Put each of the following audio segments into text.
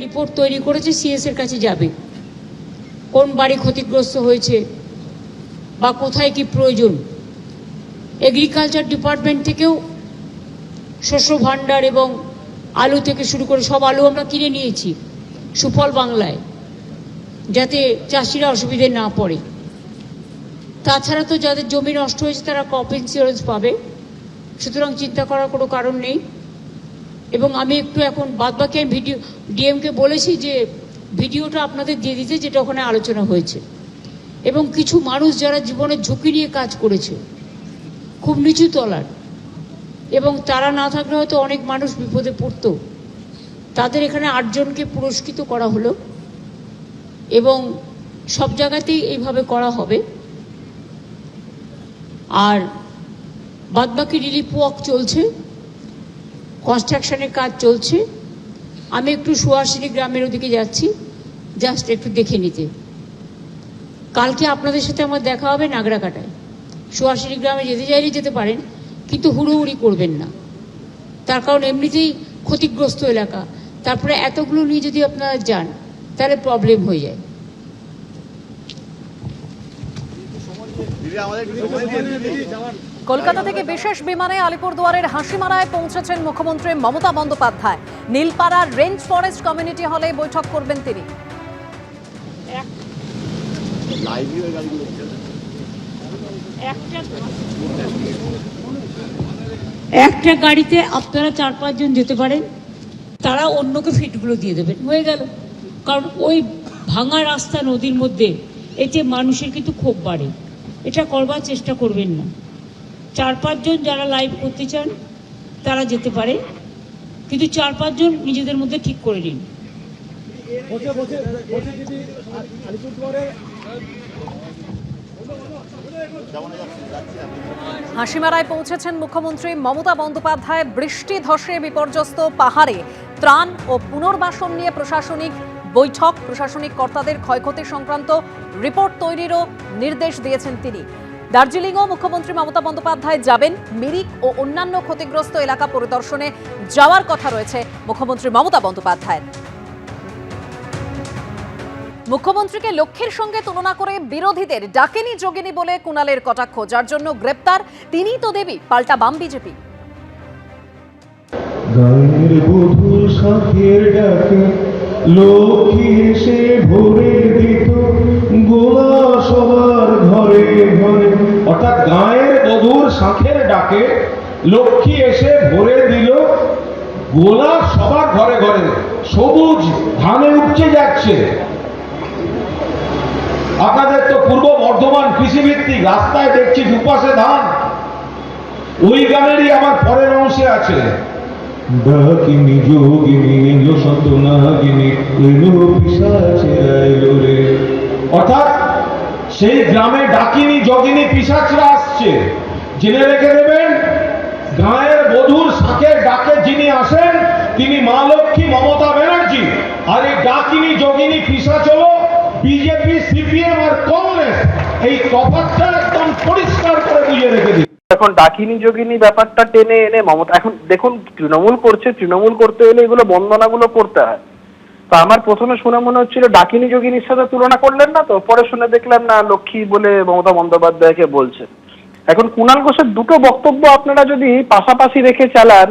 Report তৈরি করেছে, CS এর কাছে যাবে, কোন বাড়ি ক্ষতিগ্রস্ত হয়েছে বা কোথায় কি প্রয়োজন। এগ্রিকালচার ডিপার্টমেন্ট থেকেও শস্য ভাণ্ডার এবং আলু থেকে শুরু করে সব আলু আমরা কিনে নিয়েছি সুফল বাংলায়, যাতে চাষিরা অসুবিধে না পড়ে। তাছাড়া তো যাদের জমি নষ্ট হয়েছে তারা ক্রপ ইন্স্যুরেন্স পাবে, সুতরাং চিন্তা করার কোনো কারণ নেই। এবং আমি একটু এখন বাদবাকি আমি ডিএমকে বলেছি যে ভিডিওটা আপনাদের দিয়ে দিতে, যেটা ওখানে আলোচনা হয়েছে। এবং কিছু মানুষ যারা জীবনের ঝুঁকি নিয়ে কাজ করেছে খুব নিচু তলার, এবং তারা না থাকলে হয়তো অনেক মানুষ বিপদে পড়তো, তাদের এখানে 8 জনকে পুরস্কৃত করা হলো এবং সব জায়গাতেই এইভাবে করা হবে। আর বাদবাকি রিলিফ ওয়ার্ক চলছে, কনস্ট্রাকশনের কাজ চলছে। আমি একটু সুহাসিনী গ্রামের ওদিকে যাচ্ছি, জাস্ট একটু দেখে নিতে। কালকে আপনাদের সাথে আমার দেখা হবে নাগরাকাটায়। সুহাসিনী গ্রামে যেতে চাইলে যেতে পারেন, কিন্তু হুড়োহুড়ি করবেন না, তার কারণ এমনিতেই ক্ষতিগ্রস্ত এলাকা। তারপরে এতগুলো নিয়ে যদি আপনারা যান তাহলে প্রবলেম হয়ে যায়। কলকাতা থেকে বিশেষ বিমানে আলিপুরদুয়ারের হাসিমারায় পৌঁছেছেন মুখ্যমন্ত্রী মমতা বন্দ্যোপাধ্যায়। নীলপাড়ার রেঞ্জ ফরেস্ট কমিউনিটি হলে বৈঠক করবেন তিনি। একটা গাড়িতে আপনারা 4-5 জন যেতে পারেন, তারা অন্যকে ফিটগুলো দিয়ে দেবেন, হয়ে গেল। কারণ ওই ভাঙা রাস্তা নদীর মধ্যে এতে মানুষের কিন্তু ক্ষোভ বাড়ে, এটা করবার চেষ্টা করবেন না। 4-5 জন যারা লাইভ করতে চান তারা যেতে পারে, কিন্তু 4-5 জন নিজেদের মধ্যে ঠিক করে নিন। হাসিমারায় পৌঁছেছেন মুখ্যমন্ত্রী মমতা বন্দ্যোপাধ্যায়। বৃষ্টি ধসে বিপর্যস্ত পাহাড়ে ত্রাণ ও পুনর্বাসন নিয়ে প্রশাসনিক বৈঠক, প্রশাসনিক কর্তাদের ক্ষয়ক্ষতি সংক্রান্ত রিপোর্ট তৈরিরও নির্দেশ দিয়েছেন তিনি। দার্জিলিংও মুখ্যমন্ত্রী মমতা বন্দ্যোপাধ্যায় যাবেন। মিরিক ও অন্যান্য ক্ষতিগ্রস্ত এলাকা পরিদর্শনে যাওয়ার কথা রয়েছে মুখ্যমন্ত্রী মমতা বন্দ্যোপাধ্যায়ের। মুখ্যমন্ত্রীকে লক্ষ্মীর সঙ্গে তুলনা করে বিরোধীদের ডাকেনি যোগিনী বলে কুণালের কটাক্ষ, যার জন্য গ্রেপ্তার তিনিই তো দেবী, পাল্টা বাম বিজেপি। গানের বধুর শাঁখের ডাকে লক্ষ্মী এসে ভরে দিত গোলা সবার ঘরে ঘরে। অর্থাৎ গায়ের বধুর শাঁখের ডাকে লক্ষ্মী এসে ভরে দিল গোলা সবার ঘরে ঘরে। সবুজ ধানে উপচে যাচ্ছে। আপনাদের তো পূর্ব বর্ধমান কৃষিভিত্তিক, রাস্তায় দেখছি দুপাশে ধান। ওই গানেরই আমার পরের অংশে আছে, ডাকিনী যোগিনী এলো সতনাগিনী এলো পিশাচেরা এলো রে। অর্থাৎ সেই গ্রামে ডাকিনী যোগিনী পিশাচরা আসছে। জেনে রেখে দেবেন, গায়ের বধুর শাঁখের ডাকে যিনি আসেন তিনি মা লক্ষ্মী মমতা ব্যানার্জি। আর এই ডাকিনী যোগিনী পিশাচ হলো বিজেপি, সিপিএম আর কংগ্রেস। এই তফাৎটা একদম পরিষ্কার করে বুঝে রেখে দিই। এখন ডাকিনী যোগিনী ব্যাপারটা টেনে এনে মমতা, এখন দেখুন তৃণমূল করছে, তৃণমূল করতে এলে এগুলো বন্দনাগুলো করতে হয়। তো আমার প্রথমে শুনে মনে হচ্ছিল ডাকিনী যোগিনীর সাথে তুলনা করলেন না, তো পরে শুনে দেখলাম না লক্ষ্মী বলে মমতা বন্দ্যোপাধ্যায়কে বলছে। এখন কুণাল ঘোষের দুটো বক্তব্য আপনারা যদি পাশাপাশি রেখে চালান,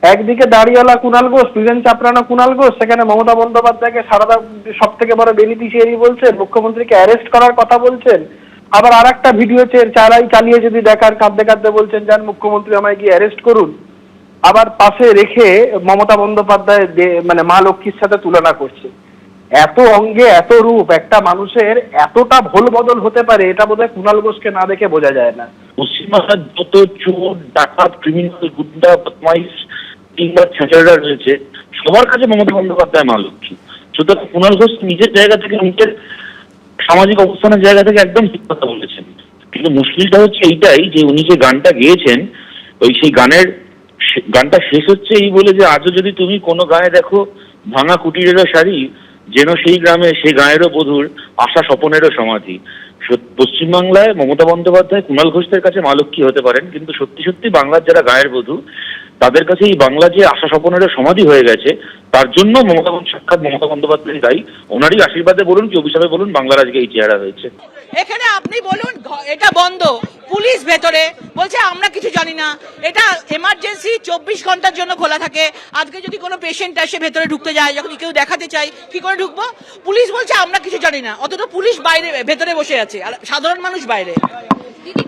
একদিকে দাঁড়িয়েওয়ালা কুণাল ঘোষ, প্রিজেন্ট চাপড়ানো কুণাল ঘোষ, সেখানে মমতা বন্দ্যোপাধ্যায়কে সারদা সব থেকে বড় বেনিফিশিয়ারি বলছেন, মুখ্যমন্ত্রীকে অ্যারেস্ট করার কথা বলছেন। আবার আর একটা ভিডিও চালিয়ে যদি দেখার কাঁদতে কাঁদতে বলছেন যান মুখ্যমন্ত্রী আমায় গিয়ে অ্যারেস্ট করুন। আবার পাশে রেখে মমতা বন্দ্যোপাধ্যায় মানে মা লক্ষ্মীর সাথে তুলনা করছে। এত অঙ্গে এত রূপ একটা মানুষের এতটা ভোল বদল হতে পারে, এটা বোধহয় কুণাল ঘোষকে না দেখে বোঝা যায় না। পশ্চিমবাংলার যত চোর, ডাকাত, ক্রিমিনাল, গুন্ডা, বদমাইশ কিংবা ছেঁচড়া রয়েছে সবার কাছে মমতা বন্দ্যোপাধ্যায় মা লক্ষ্মী। সুতরাং কুণাল ঘোষ নিজের জায়গা থেকে, নিজের সামাজিক অবস্থানের জায়গা থেকে একদম ঠিক কথা বলেছেন। কিন্তু মুশকিলটা হচ্ছে এইটাই যে উনি যে গানটা গেয়েছেন, সেই গানটা শেষ হচ্ছে এই বলে যে আজও যদি তুমি কোনো গায়ে দেখো ভাঙা কুটিরেরও শাড়ি, যেন সেই গ্রামে সেই গায়েরও বধুর আশা স্বপনেরও সমাধি। পশ্চিমবাংলায় মমতা বন্দ্যোপাধ্যায় কুণাল ঘোষের কাছে মা লক্ষ্মী হতে পারেন, কিন্তু সত্যি সত্যি বাংলার যারা গায়ের বধূ তাদের কাছে এই বাংলা যে আশা স্বপনের সমাধি হয়ে গেছে, তার জন্য সাক্ষাৎ মমতা বন্দ্যোপাধ্যায় দায়ী। ওনারই আশীর্বাদে বলুন কি অভিশাপে বলুন, বাংলার আজকে এই চেহারা হয়েছে। এখানে আপনি বলুন এটা বন্ধ, পুলিশ ভেতরে বলছে আমরা কিছু জানি না, এটা এমার্জেন্সি 24 ঘন্টার জন্য খোলা থাকে। আজকে যদি কোনো পেশেন্ট আসে ভেতরে ঢুকতে যায়, যখন কেউ দেখাতে চাই, কি করে ঢুকবো? পুলিশ বলছে আমরা কিছু জানি না, অথচ পুলিশ বাইরে ভেতরে বসে আছে আর সাধারণ মানুষ বাইরে।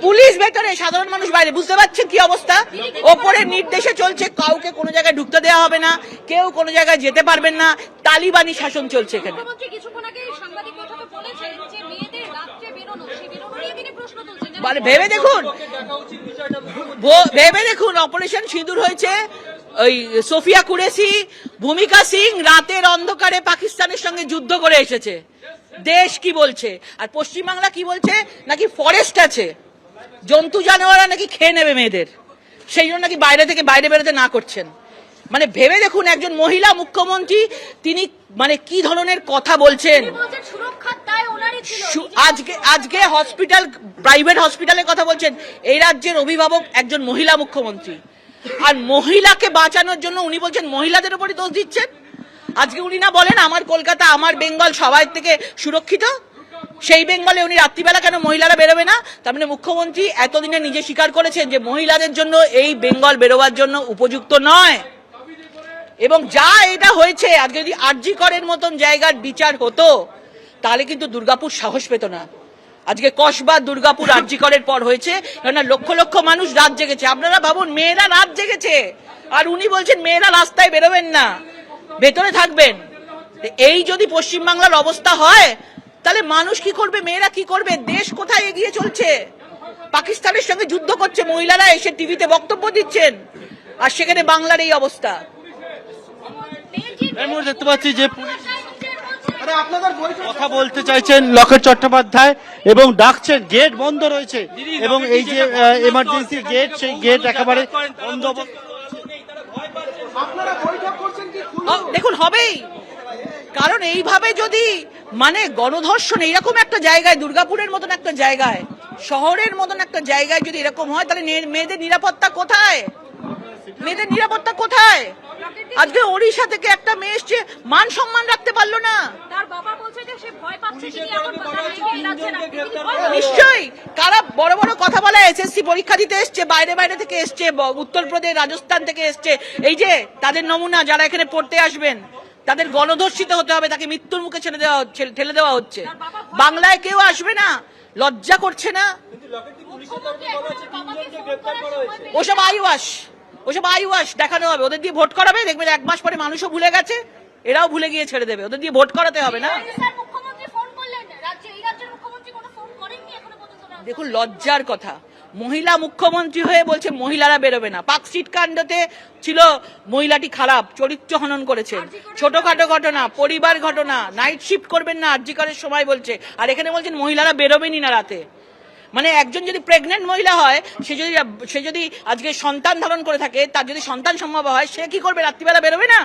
পুলিশ ভেতরে, সাধারণ মানুষ বাইরে। বুঝতে পারছেন কি অবস্থা? ওপরে নির্দেশে চলছে কাউকে কোনো জায়গায় ঢুকতে দেওয়া হবে না, কেউ কোনো জায়গায় যেতে পারবেন না, তালিবানি শাসন চলছে এখানে। মানে ভেবে দেখুন অপারেশন সিঁদুর হয়েছে, ওই সোফিয়া কুরেশি, ভূমিকা সিং রাতের অন্ধকারে পাকিস্তানের সঙ্গে যুদ্ধ করে এসেছে। দেশ কি বলছে? আর পশ্চিমবাংলা কি বলছে? নাকি ফরেস্ট আছে, জন্তু জানোয়াররা নাকি খেয়ে নেবে মেয়েদের, সেই জন্য নাকি বাইরে বেরোতে না করছেন। মানে ভেবে দেখুন একজন মহিলা মুখ্যমন্ত্রী তিনি মানে কি ধরনের কথা বলছেন। আজকে হসপিটাল, প্রাইভেট হসপিটালের কথা বলছেন। এই রাজ্যের অভিভাবক একজন মহিলা মুখ্যমন্ত্রী, আর মহিলাকে বাঁচানোর জন্য উনি বলছেন মহিলাদের উপরই দোষ দিচ্ছেন। আজকে উনি না বলেন আমার কলকাতা, আমার বেঙ্গল সবাই থেকে সুরক্ষিত, সেই বেঙ্গলে উনি রাত্রিবেলা কেন মহিলারা বেরোবে না? তার মানে মুখ্যমন্ত্রী এতদিনে নিজে স্বীকার করেছেন যে মহিলাদের জন্য এই বেঙ্গল বেরোবার জন্য উপযুক্ত নয়। এবং যা এটা হয়েছে, আজকে যদি আরজি করের মতন জায়গার বিচার হতো তাহলে কিন্তু দুর্গাপুর সাহস পেত না। আজকে কসবা, দুর্গাপুর আরজি করের পর হয়েছে, কেননা লক্ষ লক্ষ মানুষ রাত জেগেছে। আপনারা ভাবুন, মেয়েরা রাত জেগেছে, আর উনি বলছেন মেয়েরা রাস্তায় বেরোবেন না, ভেতরে থাকবেন। এই যদি পশ্চিমবাংলার অবস্থা হয় তাহলে মানুষ কি করবে, মেয়েরা কি করবে? দেশ কোথায় এগিয়ে চলছে? পাকিস্তানের সঙ্গে যুদ্ধ করছে, মহিলারা এসে টিভিতে বক্তব্য দিচ্ছেন, আর সেখানে বাংলার এই অবস্থা। দেখতে পাচ্ছি যে কথা বলতে চাইছেন লকেট চট্টোপাধ্যায় এবং ডাকছেন, গেট বন্ধ রয়েছে এবং এই যে এমার্জেন্সি গেট, সেই গেট একেবারে বন্ধ। দেখুন হবেই, কারণ এইভাবে যদি মানে গণধর্ষণ এইরকম একটা জায়গায়, দুর্গাপুরের মতন একটা জায়গায়, শহরের মতন একটা জায়গায় যদি এরকম হয়, তাহলে মেয়েদের নিরাপত্তা কোথায়? মেয়েদের নিরাপত্তা কোথায়? আজকে ওড়িশা থেকে একটা মেয়ে এসছে, মান সম্মান রাখতে পারলো না। নিশ্চয়ই কারা বড় বড় কথা বলে, এসএসসি পরীক্ষা দিতে এসছে, বাইরে থেকে এসছে, উত্তরপ্রদেশ, রাজস্থান থেকে এসছে, এই যে তাদের নমুনা, যারা এখানে পড়তে আসবেন তাদের গণধর্ষিত হতে হবে, তাকে মৃত্যুর মুখে ঠেলে দেওয়া হচ্ছে। বাংলায় কেউ আসবে না, লজ্জা করছে না? ওসব আইওয়াশ দেখানো হবে, ওদের দিয়ে ভোট করাবে, দেখবেন 1 মাস পরে মানুষও ভুলে গেছে, এরাও ভুলে গিয়ে ছেড়ে দেবে। ওদের দিয়ে ভোট করাতে হবে না? দেখুন লজ্জার কথা, মহিলা মুখ্যমন্ত্রী হয়ে বলছে মহিলারা বেরোবে না। পার্কস্ট্রিট কাণ্ডতে ছিল মহিলাটি খারাপ, চরিত্র হনন করেছেন, ছোটখাটো ঘটনা, পরিবার ঘটনা, নাইট শিফট করবেন না আরজি করার সময় বলছে, আর এখানে বলছেন মহিলারা বেরোবেনই না রাতে। মানে একজন যদি প্রেগনেন্ট মহিলা হয়, সে যদি আজকে সন্তান ধারণ করে থাকে, তার যদি সন্তান সম্ভব হয়, সে কি করবে? রাত্রিবেলা বেরোবে না?